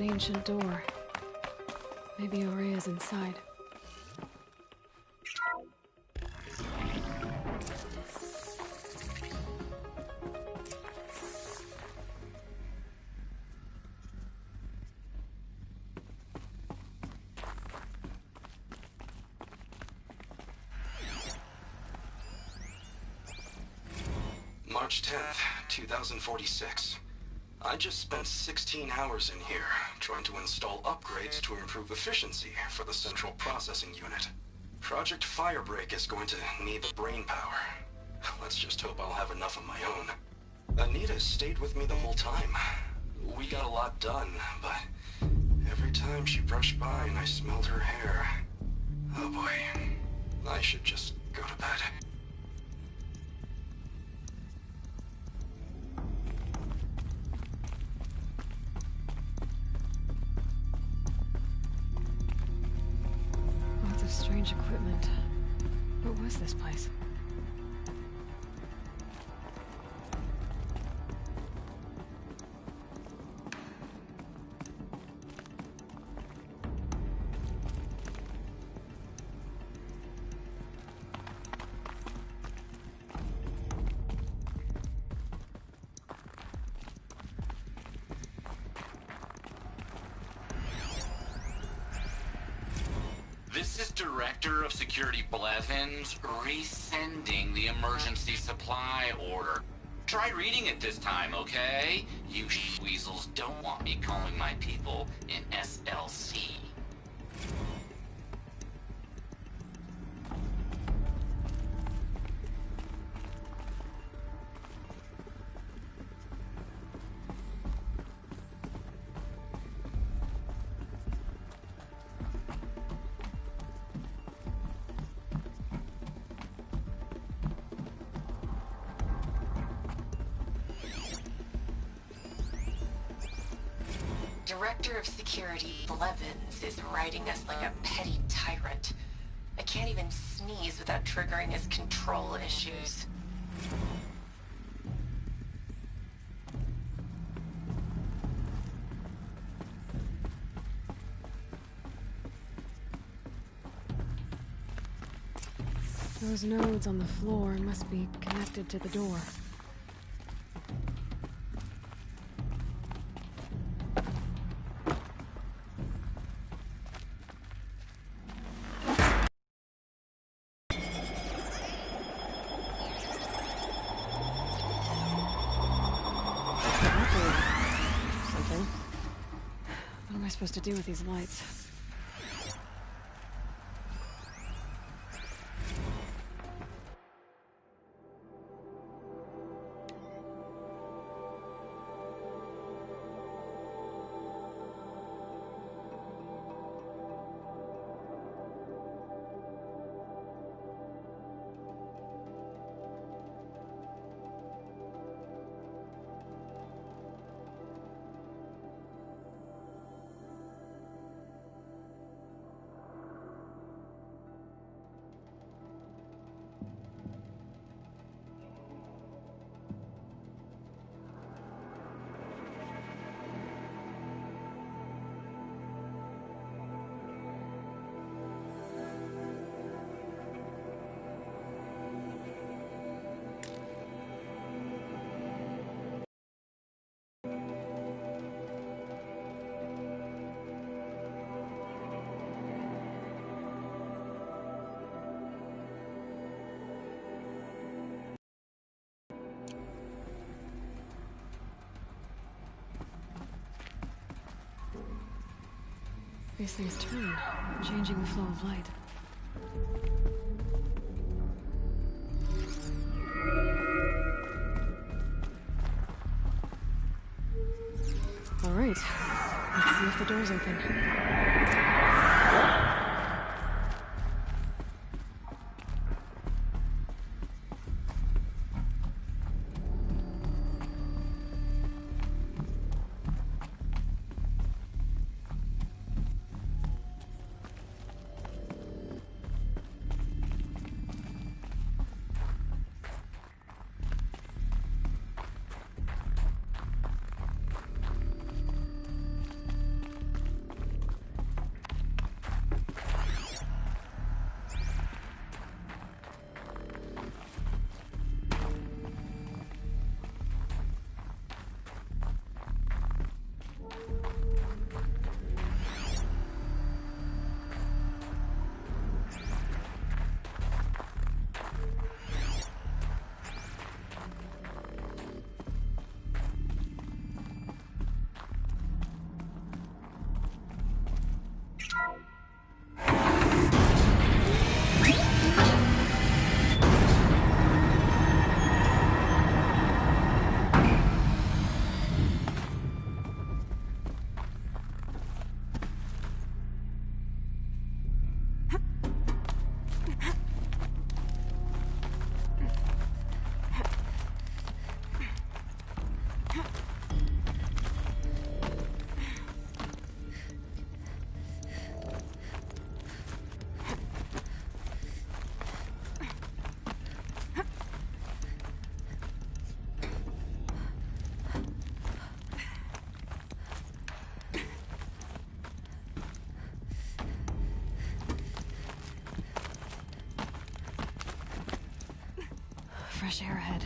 ancient door. Maybe Aurea's inside. March 10th, 2046. I just spent 16 hours in here, trying to install upgrades to improve efficiency for the central processing unit. Project Firebreak is going to need the brain power. Let's just hope I'll have enough of my own. Anita stayed with me the whole time. We got a lot done, but every time she brushed by and I smelled her hair... Oh boy, I should just go to bed. Lots of strange equipment. What was this place? This is Director of Security Blevins resending the emergency supply order. Try reading it this time, okay? You weasels don't want me calling my people in SLC. Director of Security Blevins is riding us like a petty tyrant. I can't even sneeze without triggering his control issues. Those nodes on the floor must be connected to the door. Something. What am I supposed to do with these lights? These things turn, changing the flow of light. All right, let's see if the door's open. fresh air ahead.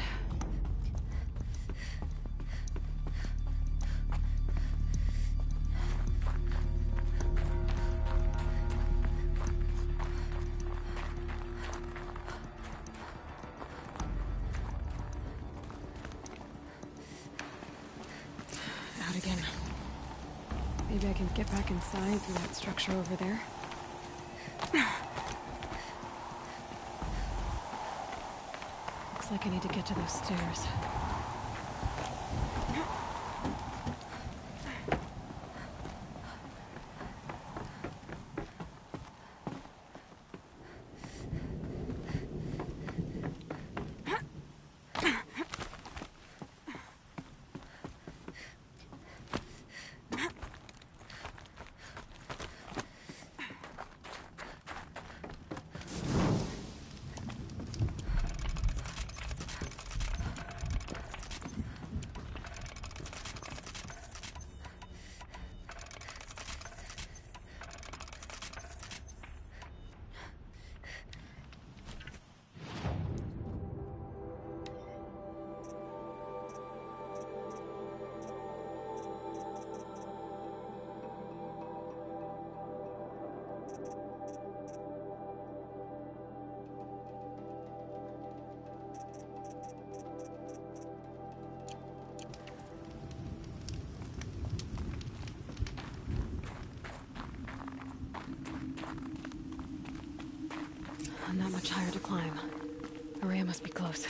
Out again. Maybe I can get back inside through that structure over there. Looks like I need to get to those stairs. Not much higher to climb. Maria must be close.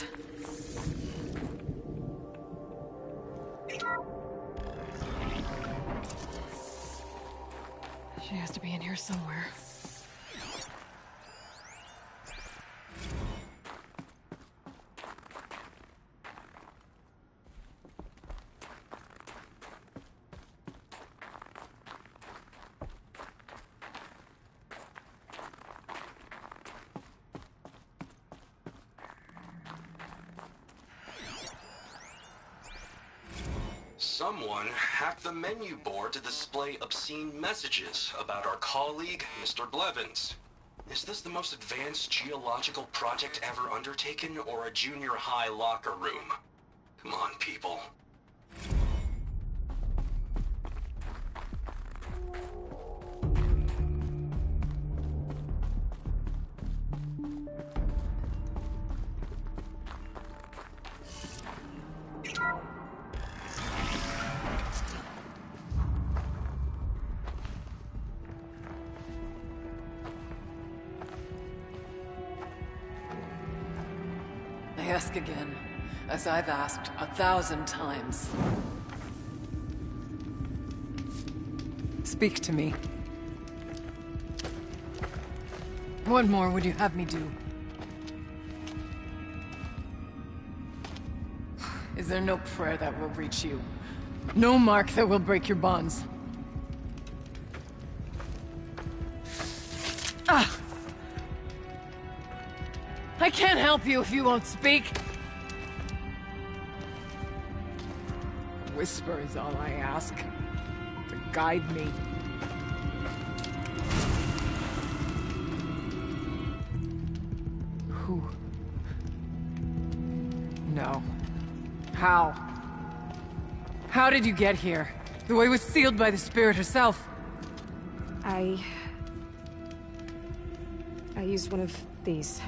She has to be in here somewhere. Someone hacked the menu board to display obscene messages about our colleague, Mr. Blevins. Is this the most advanced geological project ever undertaken, or a junior high locker room? Come on, people. I ask again, as I've asked 1,000 times. Speak to me. What more would you have me do? Is there no prayer that will reach you? No mark that will break your bonds? Ah! I can't help you if you won't speak. A whisper is all I ask. To guide me. Who? No. How? How did you get here? The way was sealed by the spirit herself. I used one of these.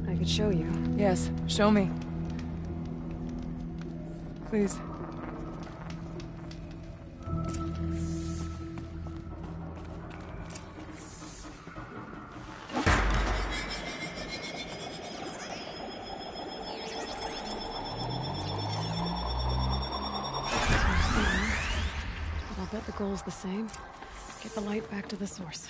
I could show you. Yes, show me. Please. But I'll bet the goal's the same. Get the light back to the source.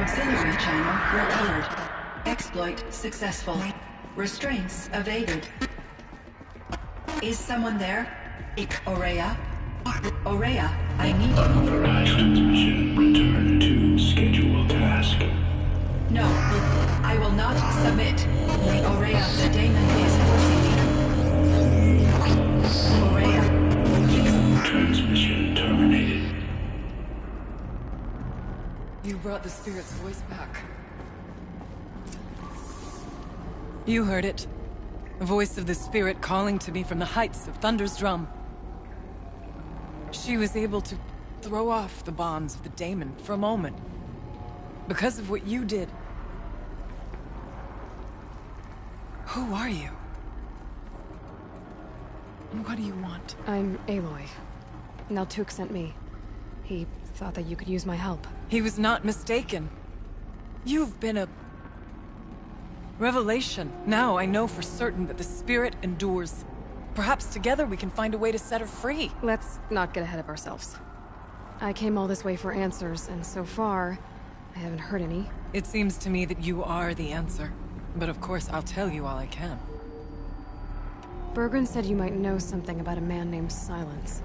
Auxiliary channel recovered. Exploit successful. Restraints evaded. Is someone there? Aurea? Aurea, I need you. Unauthorized transmission. Return to scheduled task. No, I will not submit. Aurea, the daemon is forcing me. Aurea. Transmission terminated. You brought the spirit's voice back. You heard it. The voice of the spirit calling to me from the heights of Thunder's drum. She was able to throw off the bonds of the daemon for a moment. Because of what you did. Who are you? And what do you want? I'm Aloy. Naltuk sent me. He thought that you could use my help. He was not mistaken. You've been a revelation. Now I know for certain that the spirit endures. Perhaps together we can find a way to set her free. Let's not get ahead of ourselves. I came all this way for answers, and so far, I haven't heard any. It seems to me that you are the answer. But of course, I'll tell you all I can. Bergren said you might know something about a man named Silence.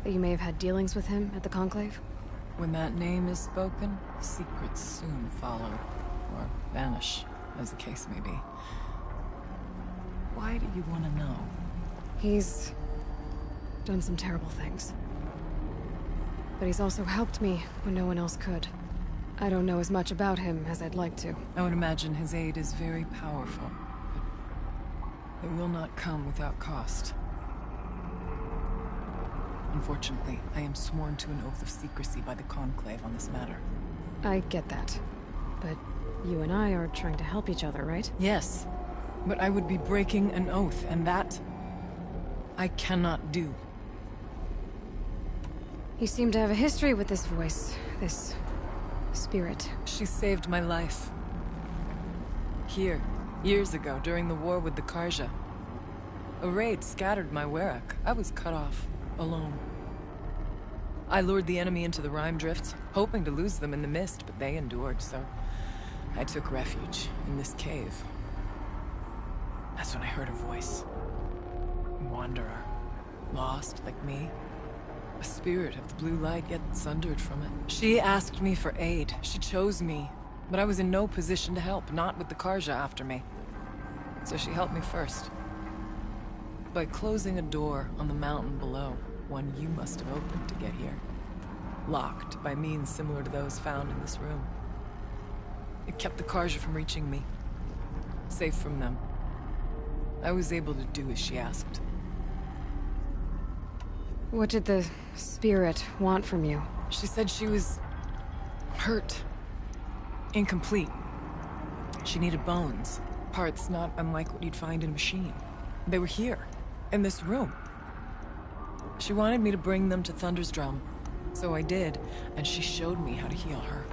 That you may have had dealings with him at the Conclave? When that name is spoken, secrets soon follow. Or vanish, as the case may be. Why do you want to know? He's done some terrible things. But he's also helped me when no one else could. I don't know as much about him as I'd like to. I would imagine his aid is very powerful. It will not come without cost. Unfortunately, I am sworn to an oath of secrecy by the Conclave on this matter. I get that. But you and I are trying to help each other, right? Yes, but I would be breaking an oath, and that I cannot do. You seem to have a history with this voice, this spirit. She saved my life. Here, years ago, during the war with the Karja. A raid scattered my Werak. I was cut off, alone. I lured the enemy into the Rime Drifts, hoping to lose them in the mist, but they endured, so I took refuge in this cave. That's when I heard her voice. A wanderer. Lost, like me. A spirit of the blue light, yet sundered from it. She asked me for aid. She chose me. But I was in no position to help, not with the Karja after me. So she helped me first. By closing a door on the mountain below, one you must have opened to get here. Locked by means similar to those found in this room. It kept the Karja from reaching me. Safe from them. I was able to do as she asked. What did the spirit want from you? She said she was hurt. Incomplete. She needed bones. Parts not unlike what you'd find in a machine. They were here, in this room. She wanted me to bring them to Thunder's drum. So I did, and she showed me how to heal her.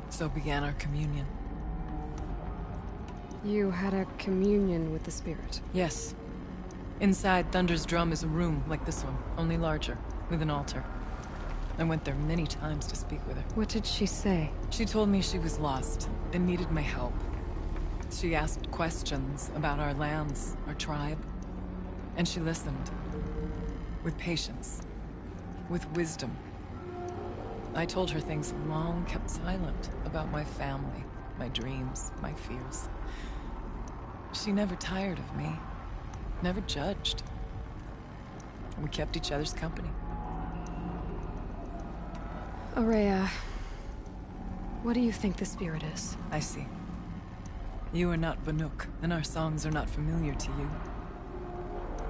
So began our communion. You had a communion with the spirit? Yes. Inside Thunder's drum is a room like this one, only larger, with an altar. I went there many times to speak with her. What did she say? She told me she was lost and needed my help. She asked questions about our lands, our tribe, and she listened. With patience. With wisdom. I told her things long kept silent about my family, my dreams, my fears. She never tired of me. Never judged. We kept each other's company. Aurea, what do you think the spirit is? I see. You are not Banuk, and our songs are not familiar to you.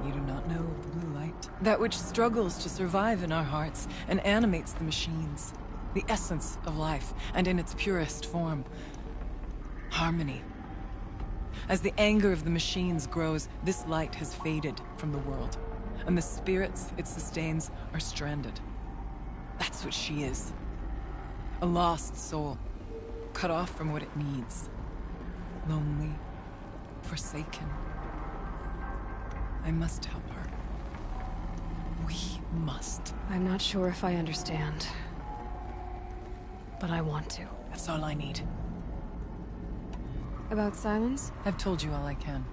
You do not know of the blue light. That which struggles to survive in our hearts and animates the machines. The essence of life, and in its purest form. Harmony. As the anger of the machines grows, this light has faded from the world. And the spirits it sustains are stranded. That's what she is. A lost soul. Cut off from what it needs. Lonely. Forsaken. I must help her. We must. I'm not sure if I understand. but I want to. That's all I need. About silence? I've told you all I can.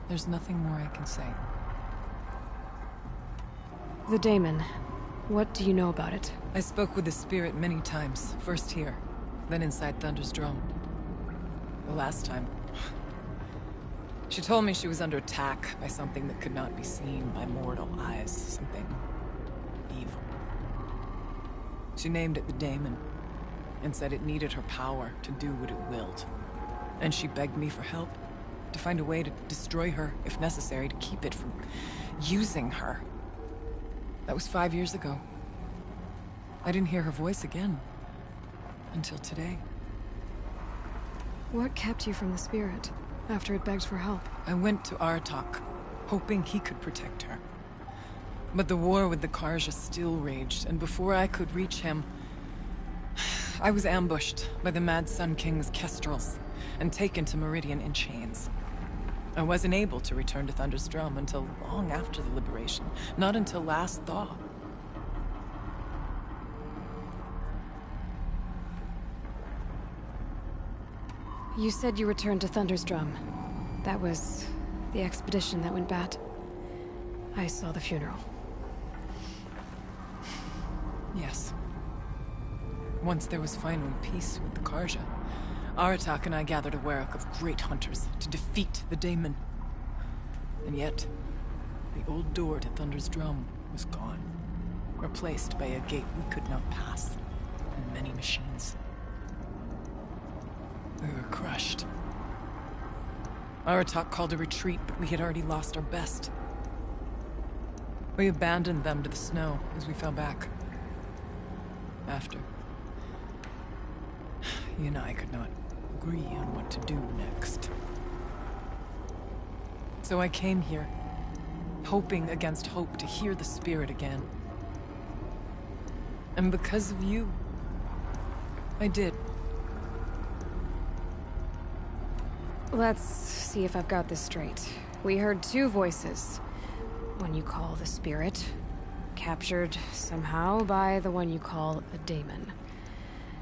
There's nothing more I can say. The daemon. What do you know about it? I spoke with the spirit many times. First here, then inside Thunder's drum. The last time... She told me she was under attack by something that could not be seen by mortal eyes. Something... evil. She named it the daemon, and said it needed her power to do what it willed. And she begged me for help, to find a way to destroy her, if necessary, to keep it from using her. That was 5 years ago. I didn't hear her voice again, until today. What kept you from the spirit, after it begged for help? I went to Aratak, hoping he could protect her. But the war with the Karja still raged, and before I could reach him, I was ambushed by the Mad Sun King's kestrels, and taken to Meridian in chains. I wasn't able to return to Thunder's Drum until long after the liberation, not until last thaw. You said you returned to Thunder's Drum. That was the expedition that went bad. I saw the funeral. Yes. Once there was finally peace with the Karja, Aratak and I gathered a werak of great hunters to defeat the daemon. And yet, the old door to Thunder's Drum was gone, replaced by a gate we could not pass, and many machines. We were crushed. Aratak called a retreat, but we had already lost our best. We abandoned them to the snow as we fell back. After, he and I could not agree on what to do next. So I came here, hoping against hope to hear the spirit again. And because of you, I did. Let's see if I've got this straight. We heard two voices. One you call the spirit, captured somehow by the one you call a daemon.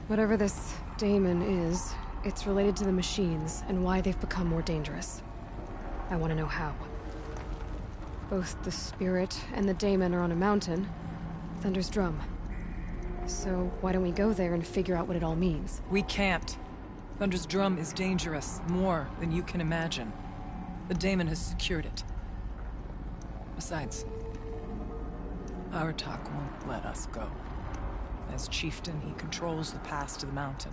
Whatever this daemon is, it's related to the machines and why they've become more dangerous. I want to know how. Both the spirit and the daemon are on a mountain, Thunder's Drum. So why don't we go there and figure out what it all means? We can't. Thunder's Drum is dangerous, more than you can imagine. The daemon has secured it. Besides, Aratak won't let us go. As chieftain, he controls the pass to the mountain,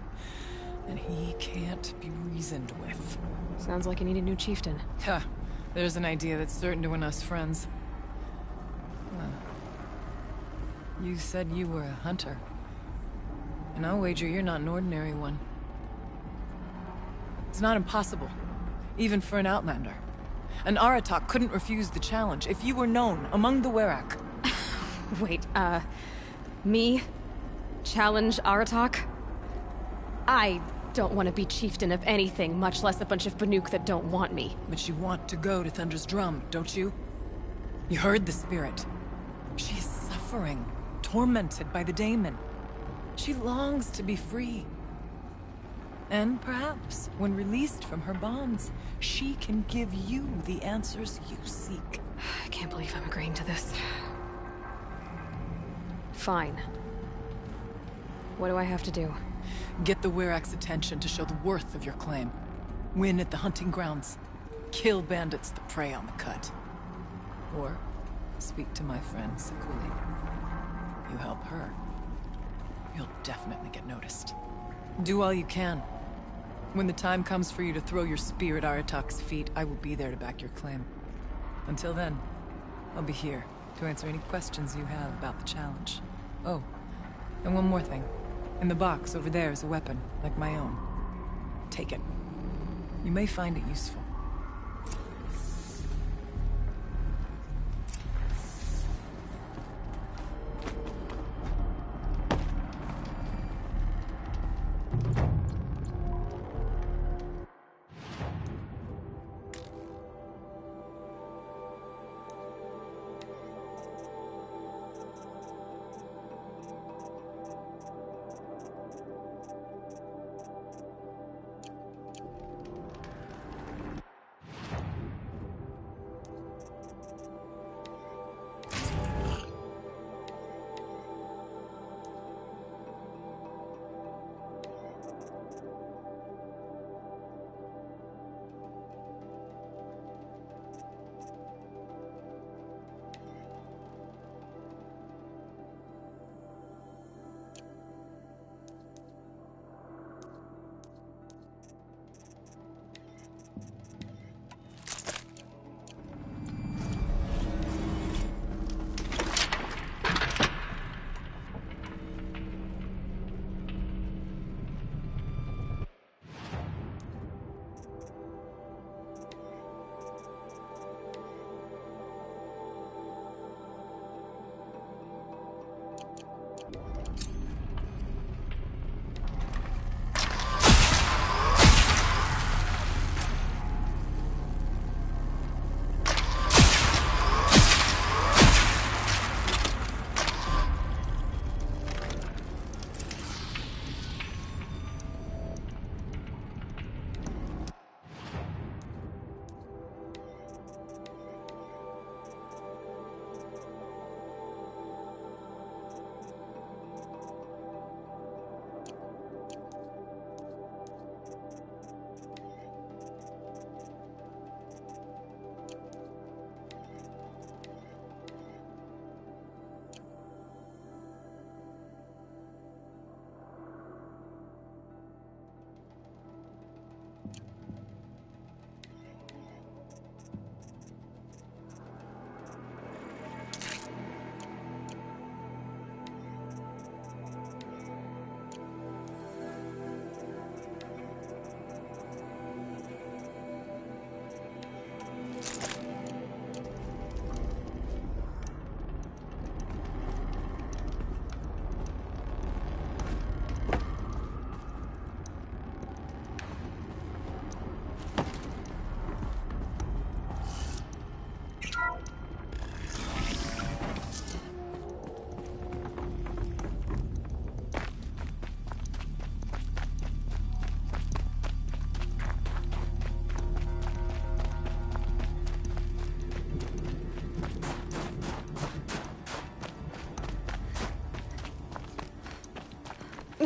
and he can't be reasoned with. Sounds like you need a new chieftain. Ha! There's an idea that's certain to win us friends. You said you were a hunter. And I'll wager you're not an ordinary one. It's not impossible, even for an outlander. And Aratak couldn't refuse the challenge if you were known among the werak. Wait, me? Challenge Aratak? I don't want to be chieftain of anything, much less a bunch of Banuk that don't want me. But you want to go to Thunder's Drum, don't you? You heard the spirit. She is suffering, tormented by the daemon. She longs to be free. And perhaps, when released from her bonds, she can give you the answers you seek. I can't believe I'm agreeing to this. Fine. What do I have to do? Get the werak's attention to show the worth of your claim. Win at the hunting grounds. Kill bandits that prey on the cut. Or speak to my friend Sakuli. You help her, you'll definitely get noticed. Do all you can. When the time comes for you to throw your spear at Aratak's feet, I will be there to back your claim. Until then, I'll be here to answer any questions you have about the challenge. Oh, and one more thing. In the box over there is a weapon, like my own. Take it. You may find it useful.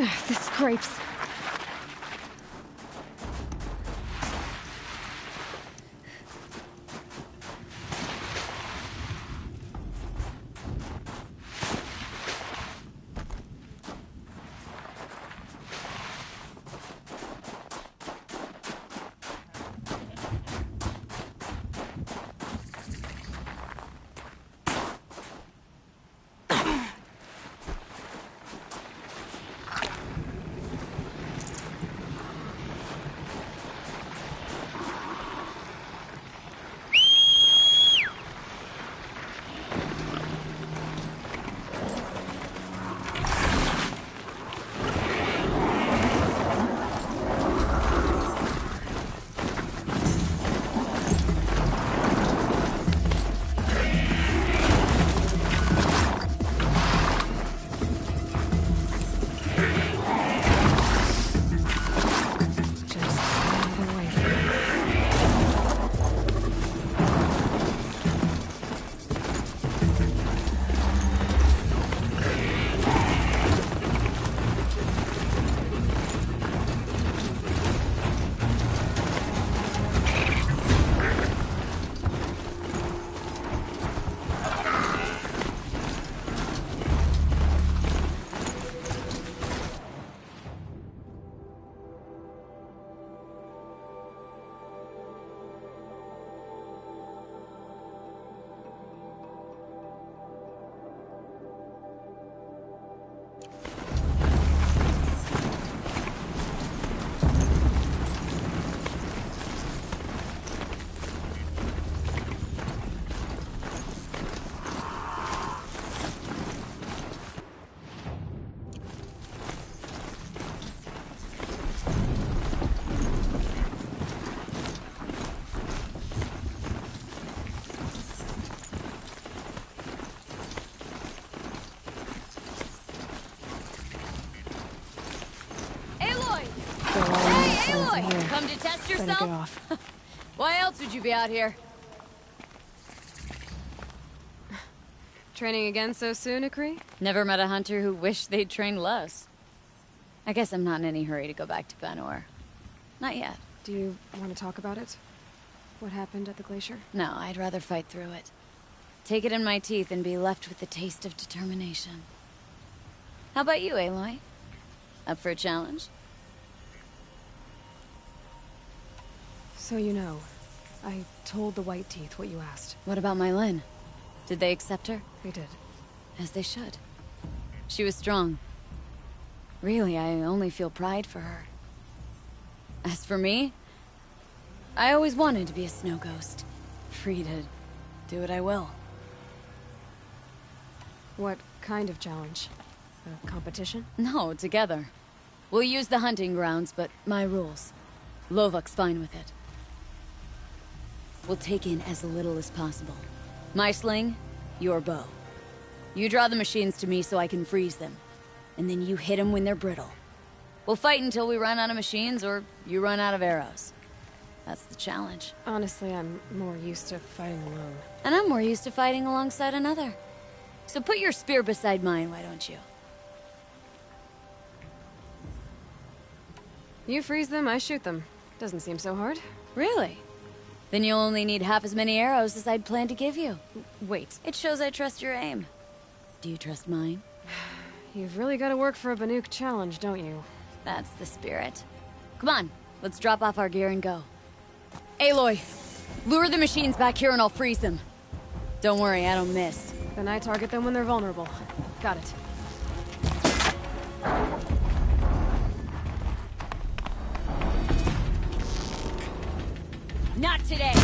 This scrapes. Hey, Aloy! Come to test Better yourself? get off. Why else would you be out here? Training again so soon, Akri? Never met a hunter who wished they'd trained less. I guess I'm not in any hurry to go back to Banor. Not yet. Do you want to talk about it? What happened at the glacier? No, I'd rather fight through it. Take it in my teeth and be left with the taste of determination. How about you, Aloy? Up for a challenge? So you know, I told the White Teeth what you asked. What about my Lynn? Did they accept her? They did. As they should. She was strong. Really, I only feel pride for her. As for me, I always wanted to be a snow ghost. Free to do what I will. What kind of challenge? A competition? No, together. We'll use the hunting grounds, but my rules. Lovok's fine with it. We'll take in as little as possible. My sling, your bow. You draw the machines to me so I can freeze them. And then you hit them when they're brittle. We'll fight until we run out of machines or you run out of arrows. That's the challenge. Honestly, I'm more used to fighting alone. And I'm more used to fighting alongside another. So put your spear beside mine, why don't you? You freeze them, I shoot them. Doesn't seem so hard. Really? Then you'll only need half as many arrows as I'd planned to give you. Wait, It shows I trust your aim. Do you trust mine? you've really got to work for a Banuk challenge, don't you? That's the spirit. Come on, let's drop off our gear and go. Aloy, lure the machines back here and I'll freeze them. Don't worry, I don't miss. Then I target them when they're vulnerable. Got it. Not today!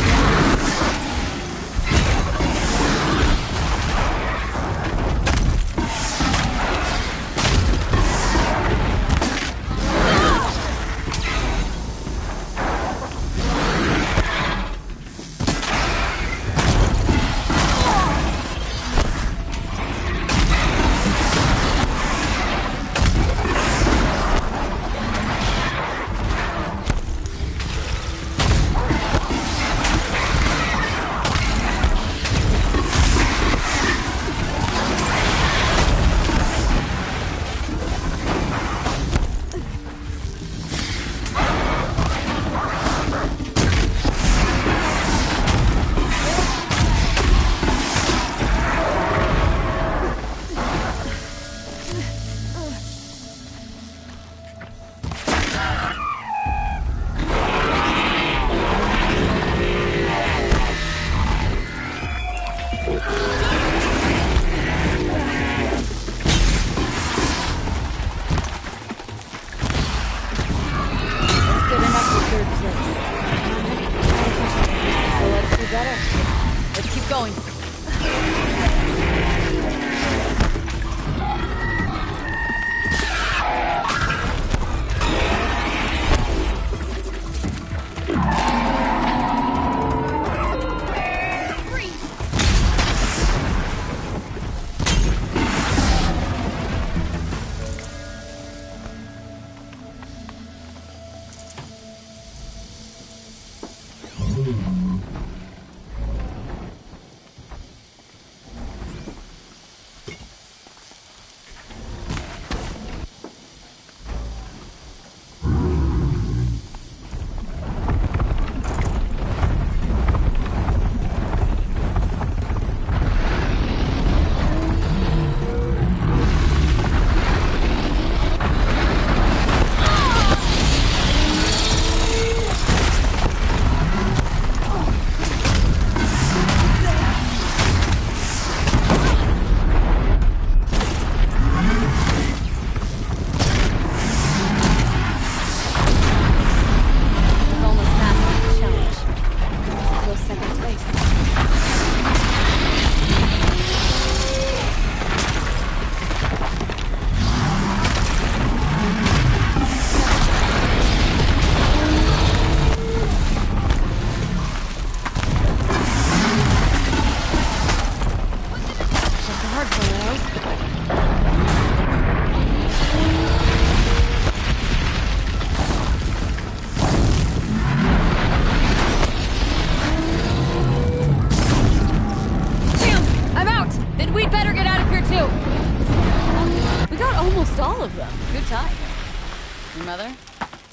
mother?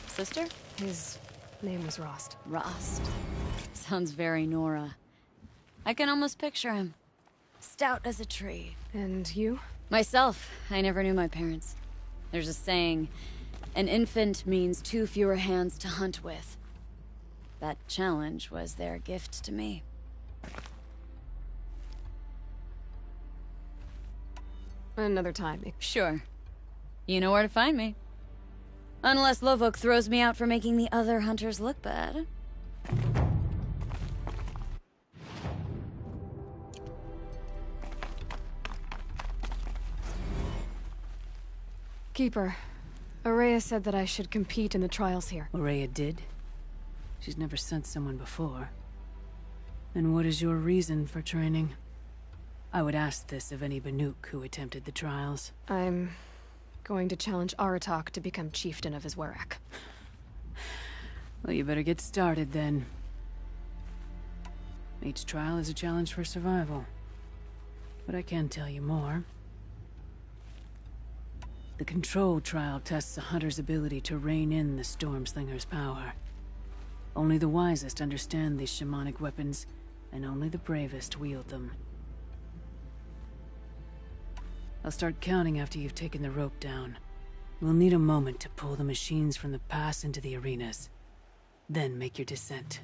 Sister? His name was Rost. Rost. Sounds very Nora. I can almost picture him. Stout as a tree. And you? Myself, I never knew my parents. There's a saying, an infant means 2 fewer hands to hunt with. That challenge was their gift to me. Another time. Sure. You know where to find me. Unless Lovok throws me out for making the other hunters look bad. Keeper, Aurea said that I should compete in the trials here. Aurea did? She's never sent someone before. And what is your reason for training? I would ask this of any Banuk who attempted the trials. I'm going to challenge Aratak to become chieftain of his Werak. Well, you better get started then. Each trial is a challenge for survival. But I can tell you more. The control trial tests a hunter's ability to rein in the Stormslinger's power. Only the wisest understand these shamanic weapons, and only the bravest wield them. I'll start counting after you've taken the rope down. We'll need a moment to pull the machines from the pass into the arenas. Then make your descent.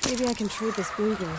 Maybe I can trade this bleeding.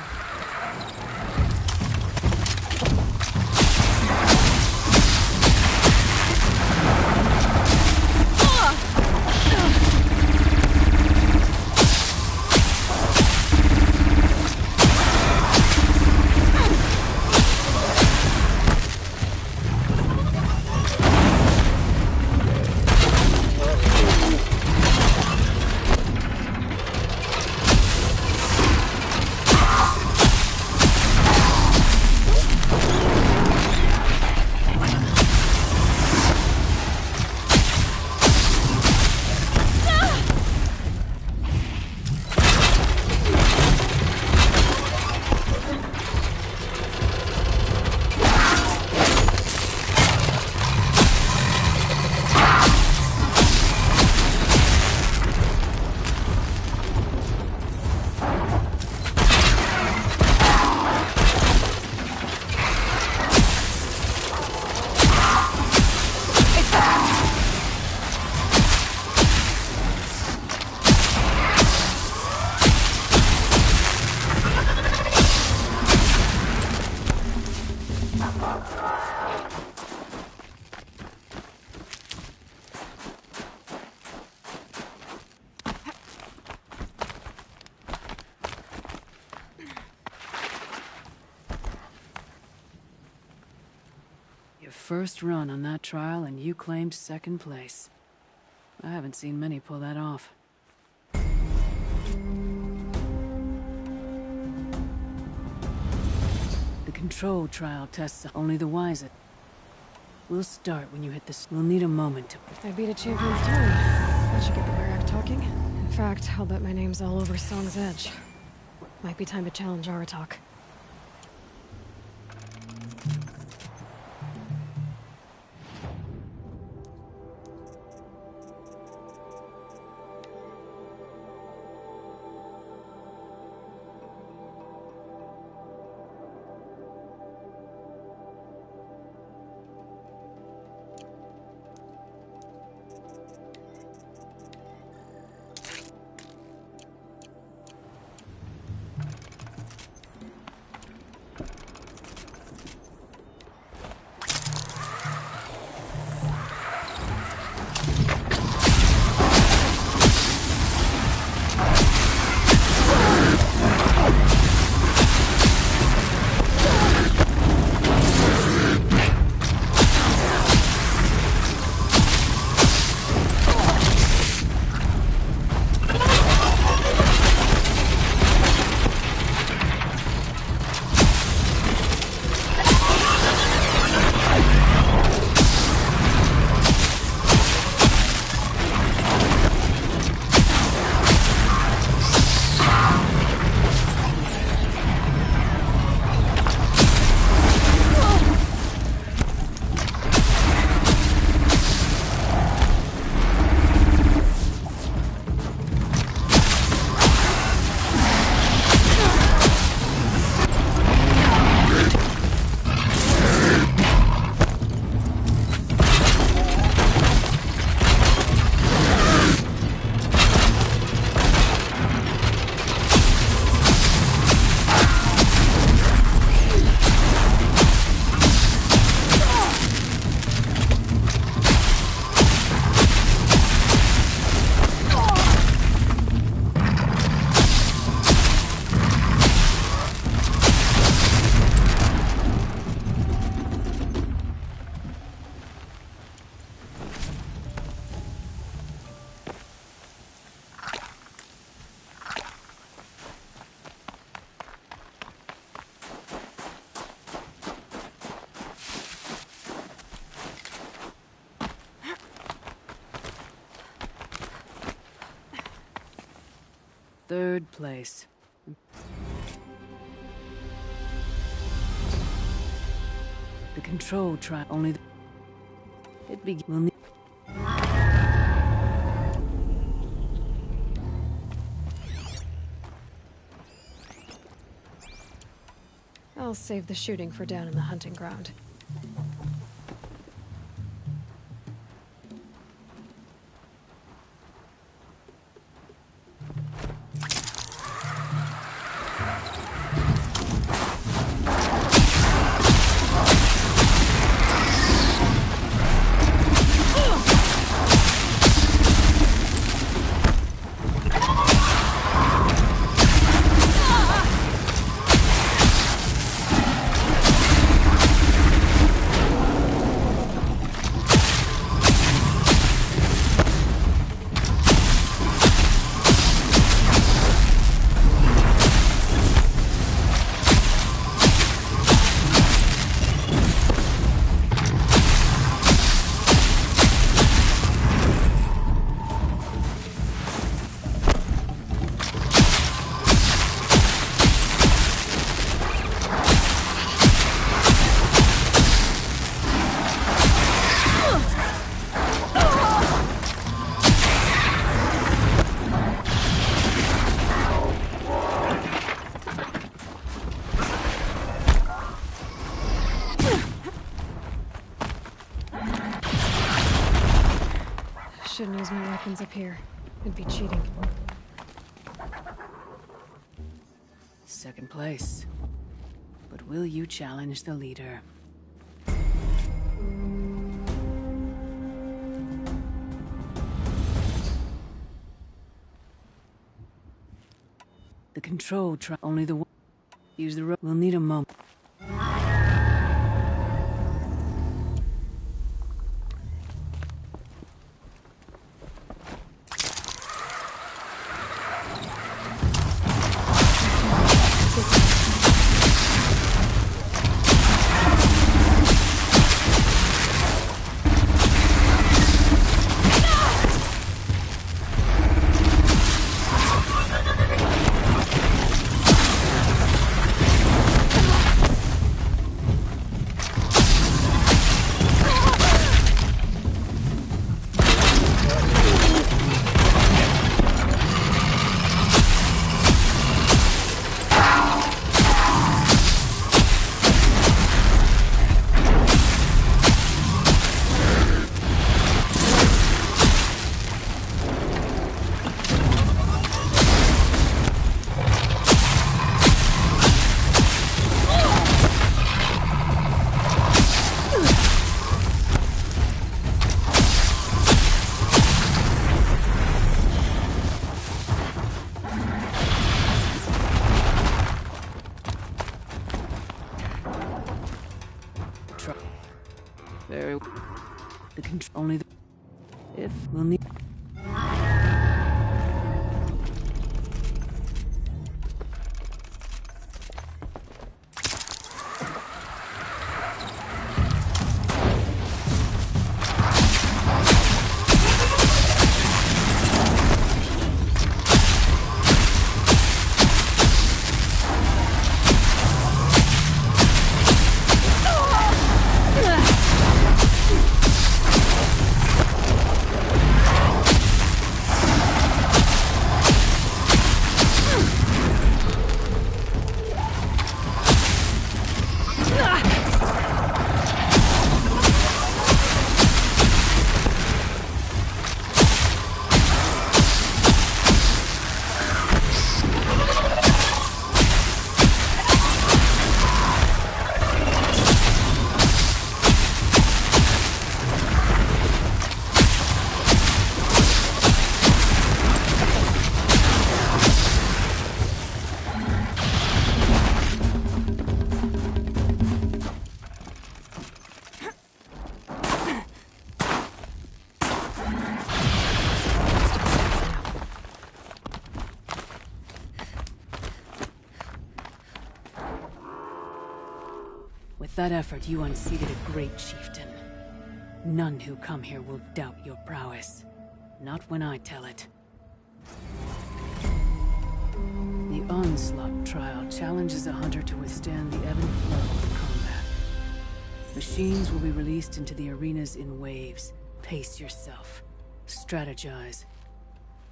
First run on that trial, and you claimed second place. I haven't seen many pull that off. The control trial tests only the wisest. We'll start when you hit the... We'll need a moment to... I beat a champion's time. That should get the Werak talking. In fact, I'll bet my name's all over Song's Edge. Might be time to challenge Aratak. Third place. The control trial only. It will need. I'll save the shooting for down in the hunting ground. Shouldn't use my weapons up here. It'd be cheating. Second place. But will you challenge the leader? The control only the one. Use the rope. We'll need a moment. Very well. The control only the if we'll need. With that effort, you unseated a great chieftain. None who come here will doubt your prowess. Not when I tell it. Onslaught trial challenges a hunter to withstand the ebb and flow of combat. Machines will be released into the arenas in waves. Pace yourself. Strategize.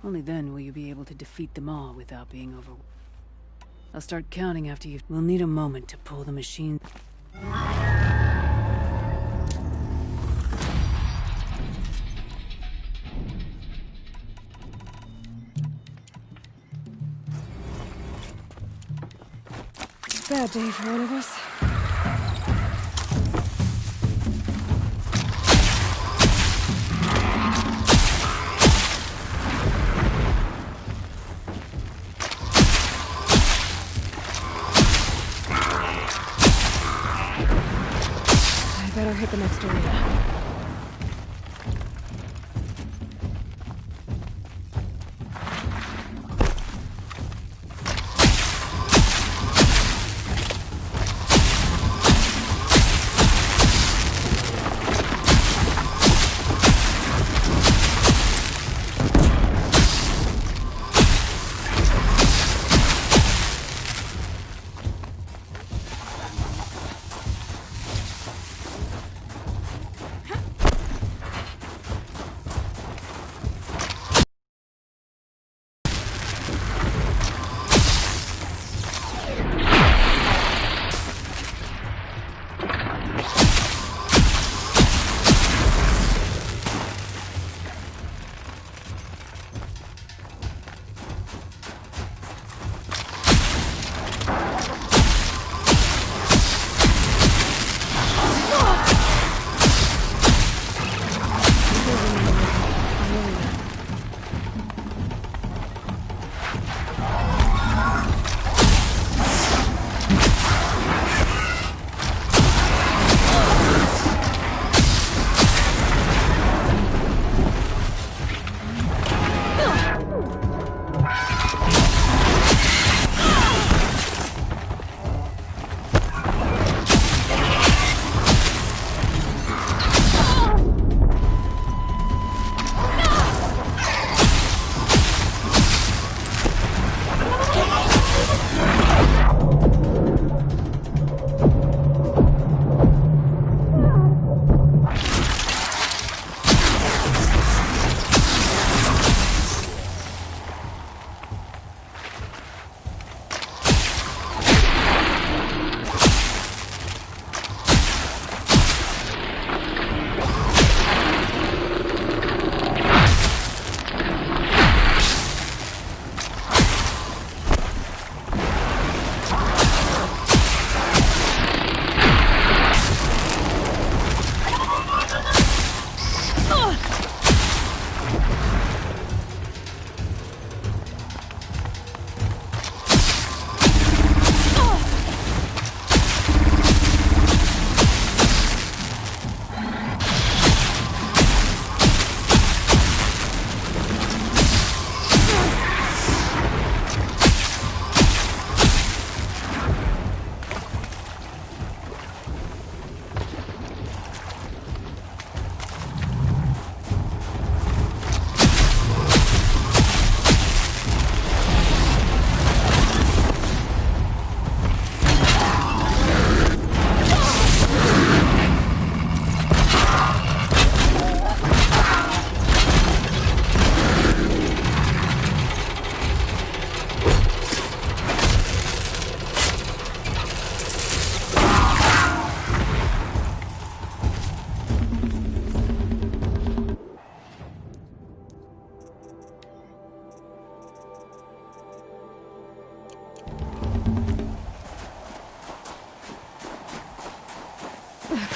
Only then will you be able to defeat them all without being overwhelmed. I'll start counting after you. We'll need a moment to pull the machine. Bad day for one of us. I better hit the next arena.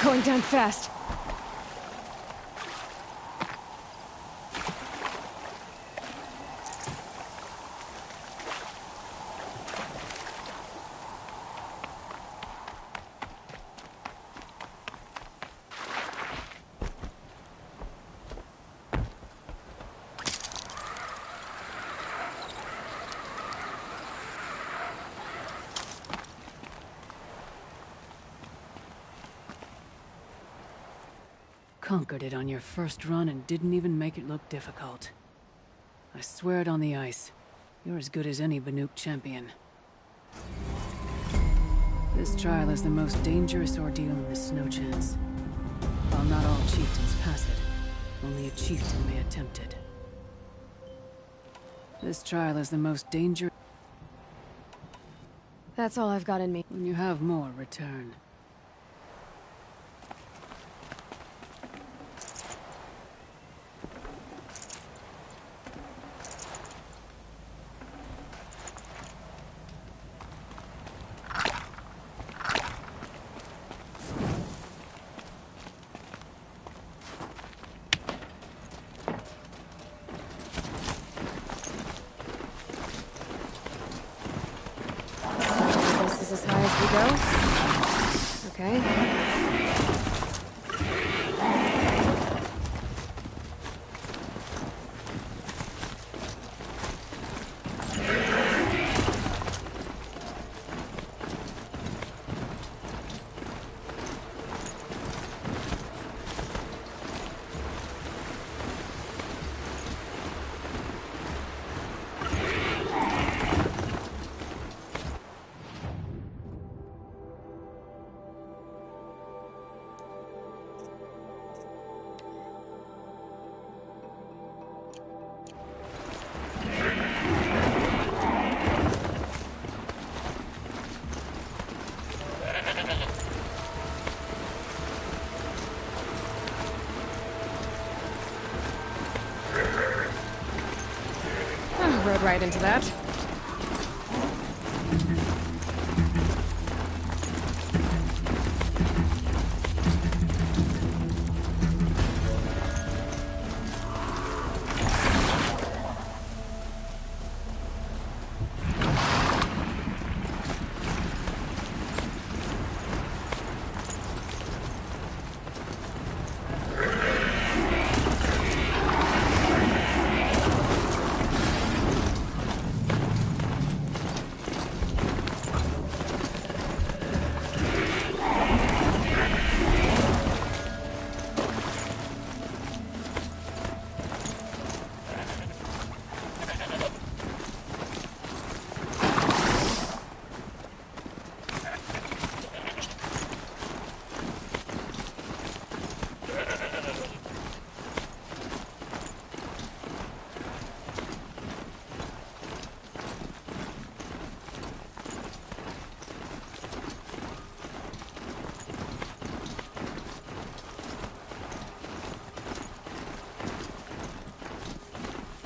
Going down fast. Conquered it on your first run and didn't even make it look difficult. I swear it on the ice. You're as good as any Banuk champion. This trial is the most dangerous ordeal in the Snow Chance. While not all chieftains pass it, only a chieftain may attempt it. This trial is the most dangerous. That's all I've got in me. When you have more, return. This is as high as we go. Okay. Rode right into that.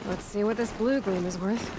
Let's see what this blue gleam is worth.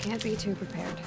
Can't be too prepared.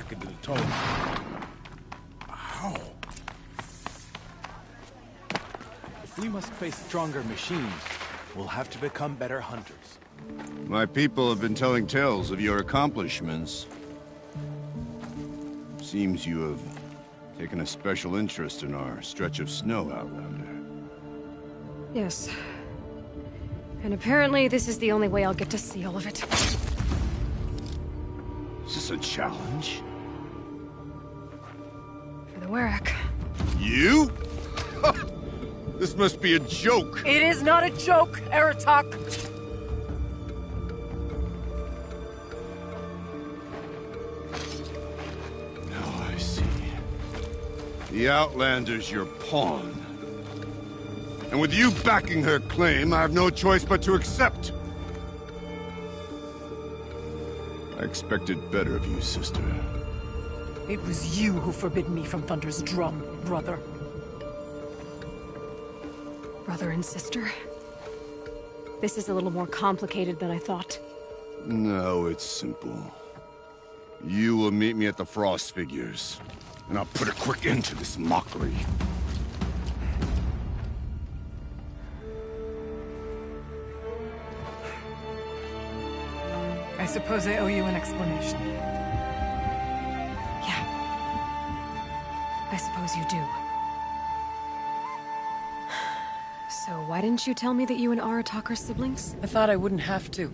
back into the tunnel. How? If we must face stronger machines, we'll have to become better hunters. My people have been telling tales of your accomplishments. Seems you have taken a special interest in our stretch of snow, Outlander. Yes. And apparently this is the only way I'll get to see all of it. Is this a challenge? For the Warwick. You? This must be a joke. It is not a joke, Aratak! Now I see. The Outlander's your pawn. And with you backing her claim, I have no choice but to accept. I expected better of you, sister. It was you who forbid me from Thunder's drum, brother. Brother and sister? This is a little more complicated than I thought. No, it's simple. You will meet me at the Frost Figures, and I'll put a quick end to this mockery. I suppose I owe you an explanation. Yeah. I suppose you do. So why didn't you tell me that you and Aratak are siblings? I thought I wouldn't have to.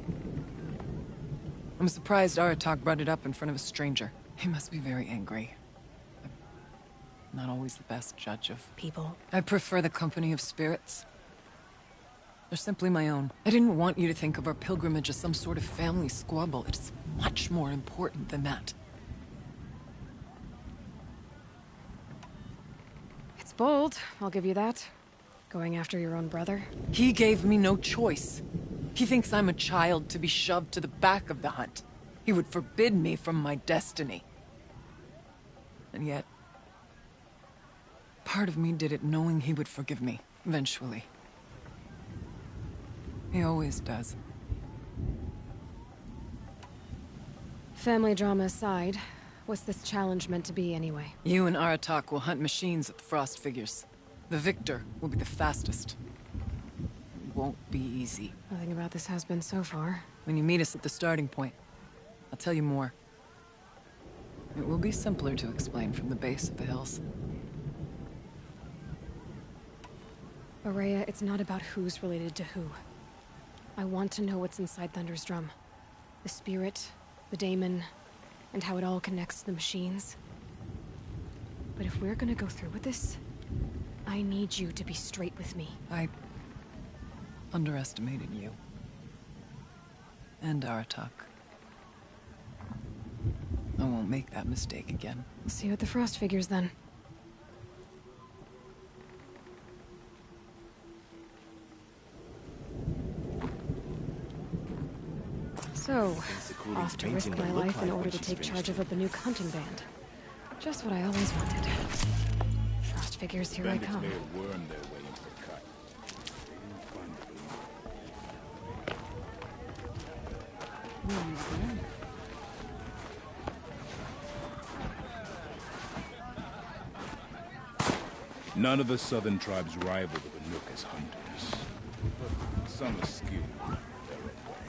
I'm surprised Aratak brought it up in front of a stranger. He must be very angry. I'm not always the best judge of people. I prefer the company of spirits. They're simply my own. I didn't want you to think of our pilgrimage as some sort of family squabble. It's much more important than that. It's bold, I'll give you that. Going after your own brother. He gave me no choice. He thinks I'm a child to be shoved to the back of the hunt. He would forbid me from my destiny. And yet, part of me did it knowing he would forgive me, eventually. He always does. Family drama aside, what's this challenge meant to be anyway? You and Aratak will hunt machines at the Frost Figures. The victor will be the fastest. It won't be easy. Nothing about this has been so far. When you meet us at the starting point, I'll tell you more. It will be simpler to explain from the base of the hills. Aurea, it's not about who's related to who. I want to know what's inside Thunder's drum. The spirit, the daemon, and how it all connects to the machines. But if we're gonna go through with this, I need you to be straight with me. I underestimated you. And Aratak. I won't make that mistake again. See you at the Frost Figures then. So, off to risk my life in order to take charge of a Banuk hunting band. Just what I always wanted. Frost Figures, here I come. None of the southern tribes rival the Banuk as hunters, but some are skilled their own way.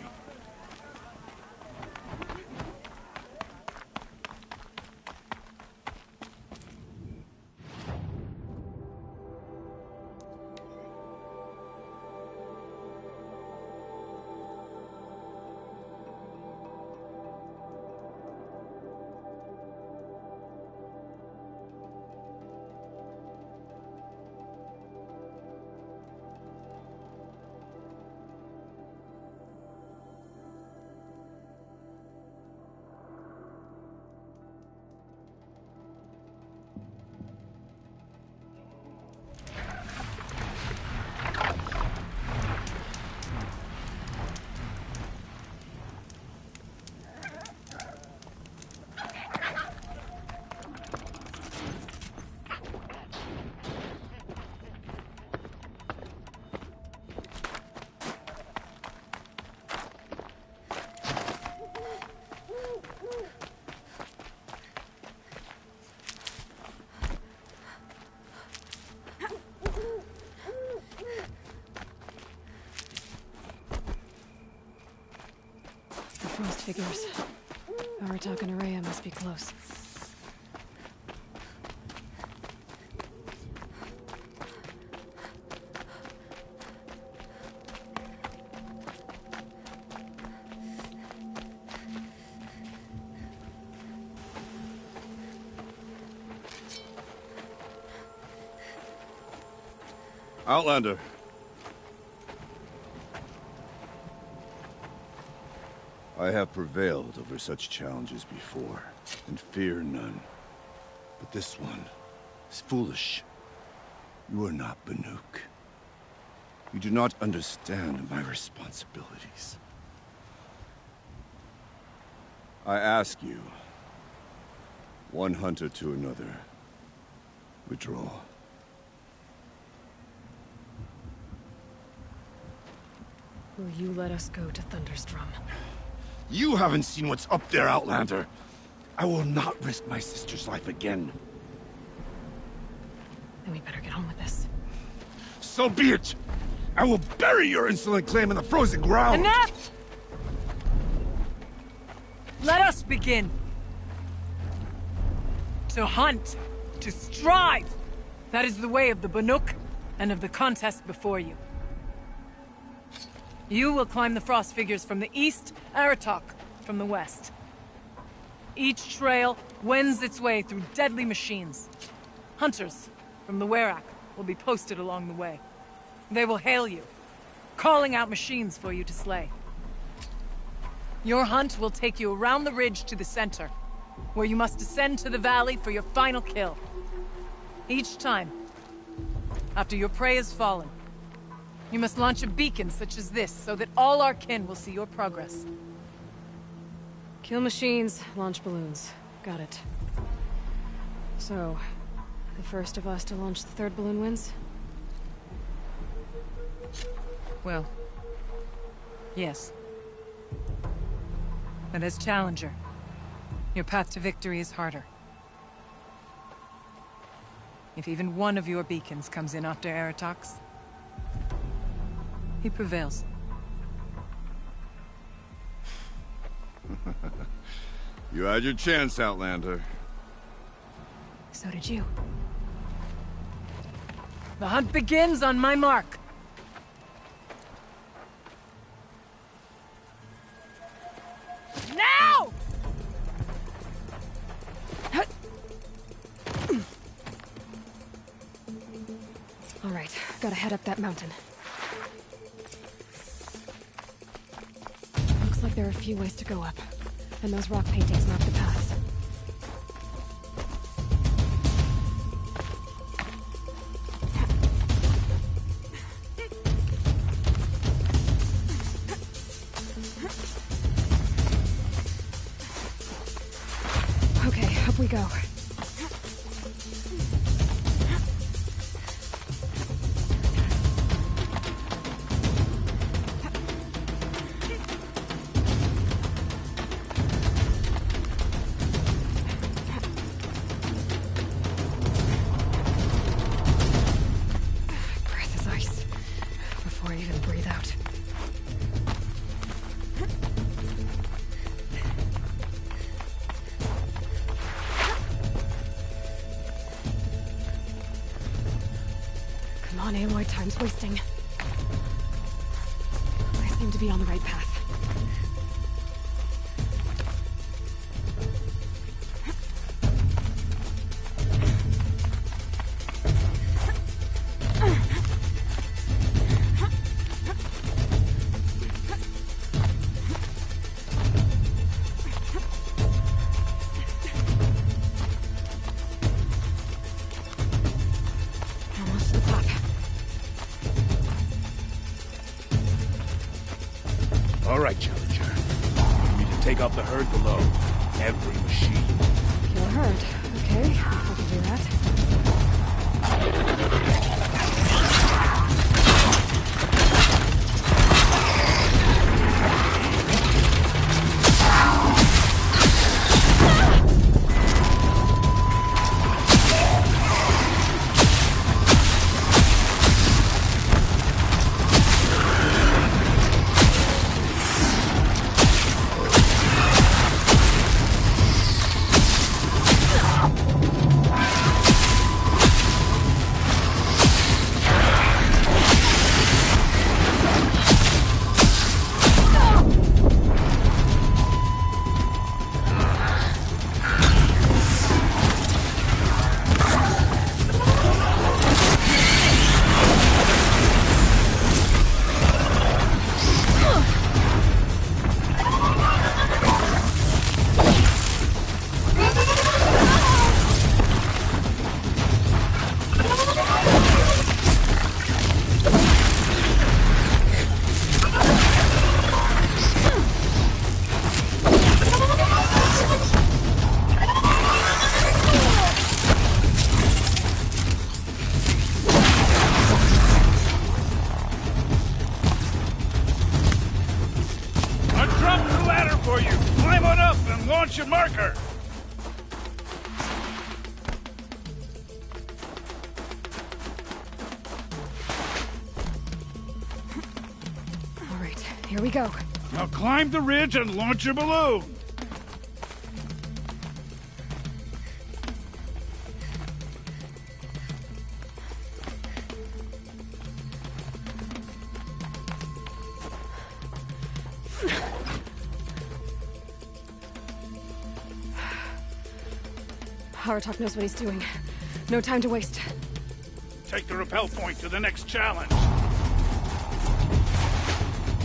Most figures. Aratak and Araya must be close. Outlander. I have prevailed over such challenges before, and fear none. But this one is foolish. You are not Banuk. You do not understand my responsibilities. I ask you, one hunter to another, withdraw. Will you let us go to Thunderstrom? You haven't seen what's up there, Outlander. I will not risk my sister's life again. Then we better get on with this. So be it! I will bury your insolent claim in the frozen ground! Enough! Let us begin. To hunt, to strive. That is the way of the Banuk and of the contest before you. You will climb the frost figures from the east, Aratak from the west. Each trail wends its way through deadly machines. Hunters from the Werak will be posted along the way. They will hail you, calling out machines for you to slay. Your hunt will take you around the ridge to the center, where you must descend to the valley for your final kill. Each time, after your prey has fallen, you must launch a beacon such as this, so that all our kin will see your progress. Kill machines, launch balloons. Got it. So, the first of us to launch the third balloon wins? Well, yes. But as Challenger, your path to victory is harder. If even one of your beacons comes in after Aratak's, he prevails. You had your chance, Outlander. So did you. The hunt begins on my mark. Now! All right, gotta head up that mountain. Looks like there are a few ways to go up, and those rock paintings mark the paths. Okay, up we go. Aloy, time's wasting. I seem to be on the right path. Almost to the top. All right, Challenger. You need to take out the herd below. Every machine. Kill a herd. Okay, I can do that. for you. Climb on up and launch your marker. All right, here we go. Now climb the ridge and launch your balloon. Haratok knows what he's doing. No time to waste. Take the rappel point to the next challenge.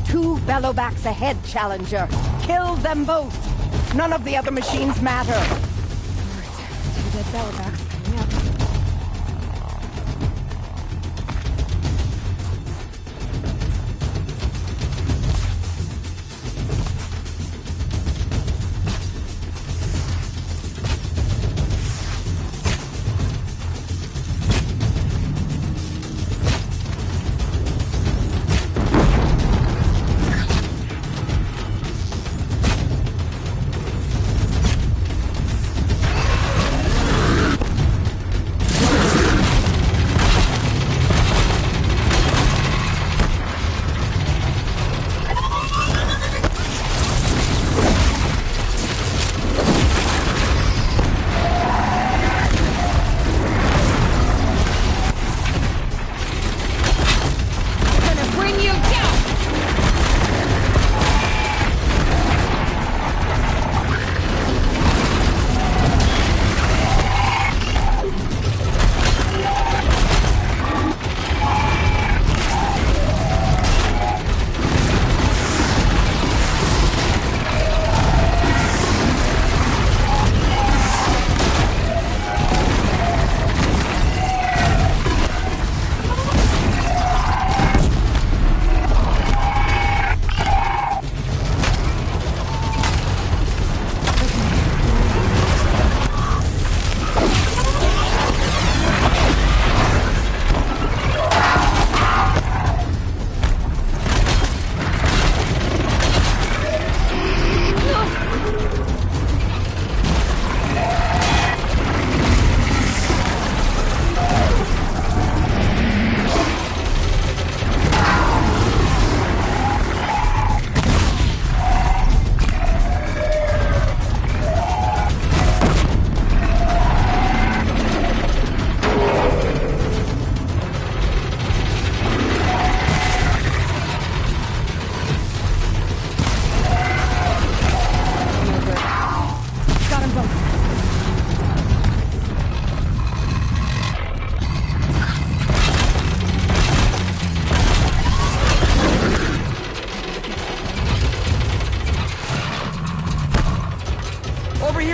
2 bellowbacks ahead, Challenger. Kill them both. None of the other machines matter. All right, 2 dead bellowbacks coming up.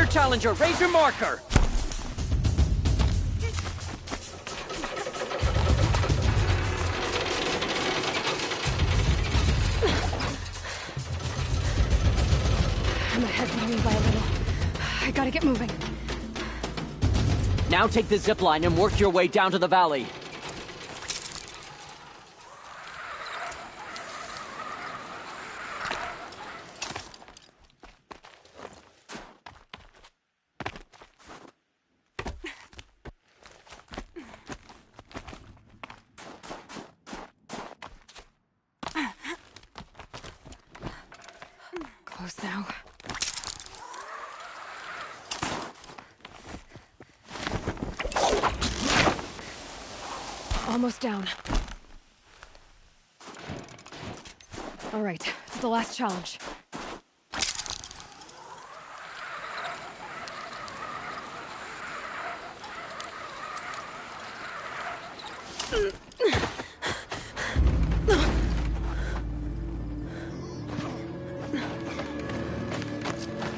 Challenger, raise your marker! I'm ahead by me by a little. I gotta get moving. Now take the zip line and work your way down to the valley. Close now. Almost down. All right, to the last challenge.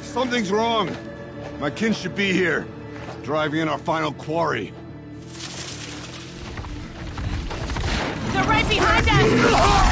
Something's wrong. My kin should be here, driving in our final quarry. They're right behind us!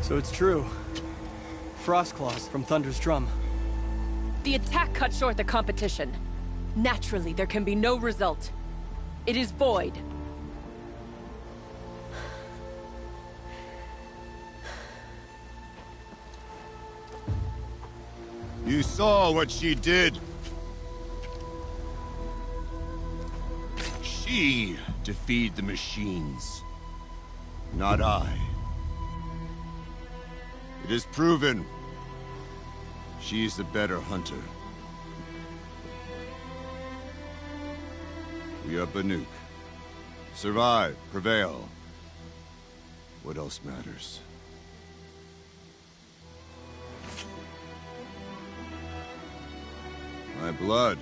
So it's true. Frostclaws from Thunder's drum. The attack cut short the competition. Naturally, there can be no result. It is void. You saw what she did. She defeated the machines, not I. It is proven. She is the better hunter. We are Banuk. Survive, prevail. What else matters? My blood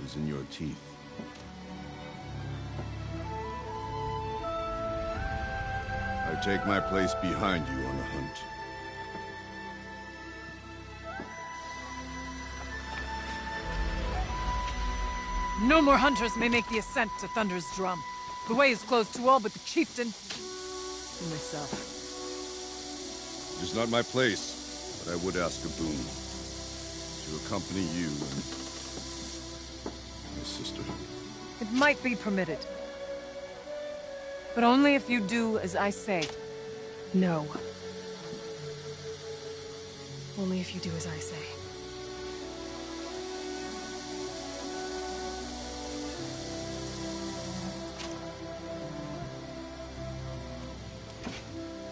is in your teeth. I take my place behind you on the hunt. No more hunters may make the ascent to Thunder's drum. The way is closed to all but the chieftain and myself. It is not my place, but I would ask a boon. To accompany you and my sister. It might be permitted. But only if you do as I say. No. Only if you do as I say.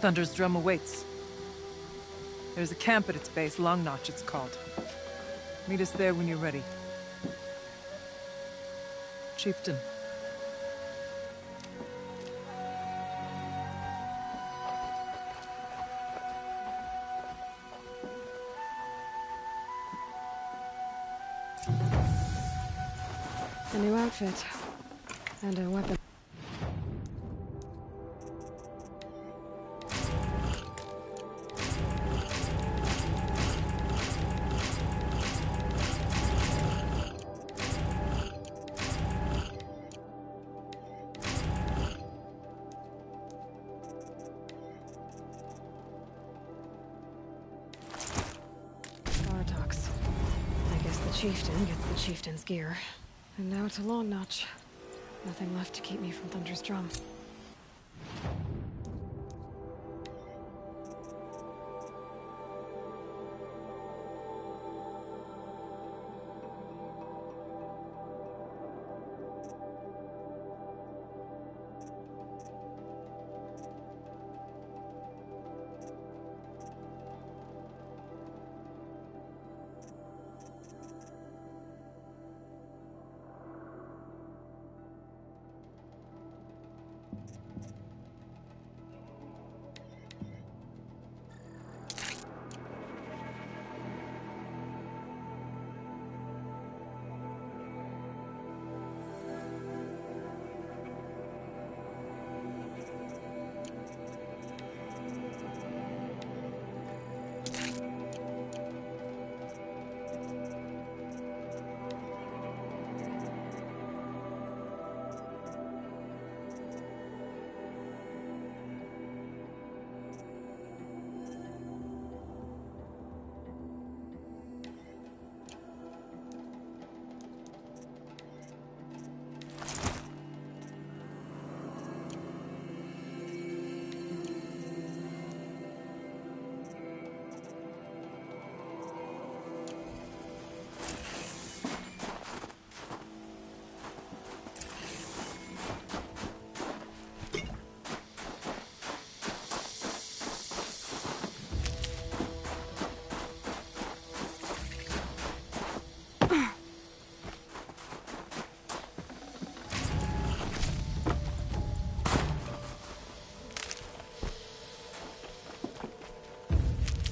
Thunder's drum awaits. There's a camp at its base, Long Notch it's called. Meet us there when you're ready. Chieftain. A new outfit. And a weapon. Chieftain gets the chieftain's gear. And now to Long Notch. Nothing left to keep me from Thunder's drum.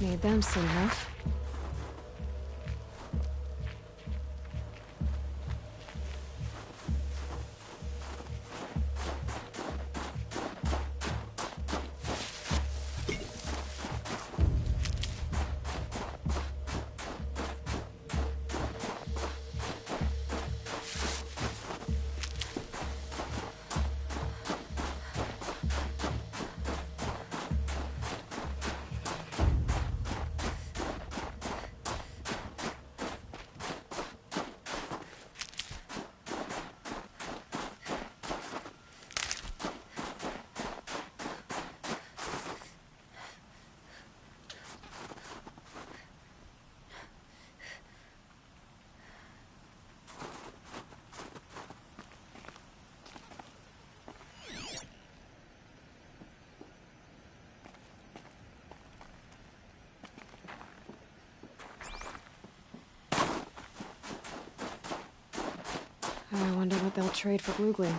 Need them soon enough. I wonder what they'll trade for blue gleam.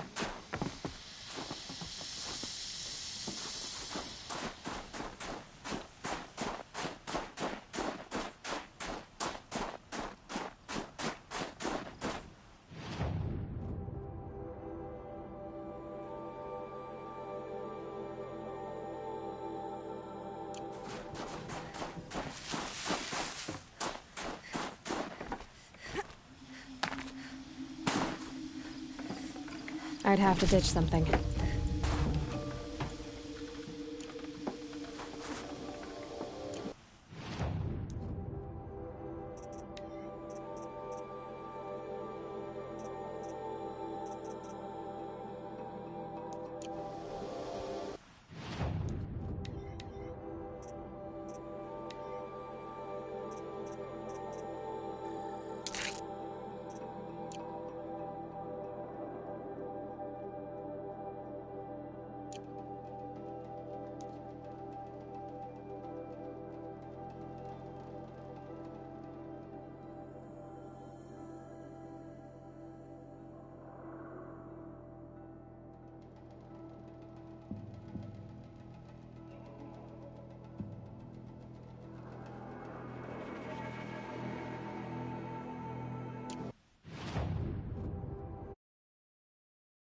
I'd have to ditch something.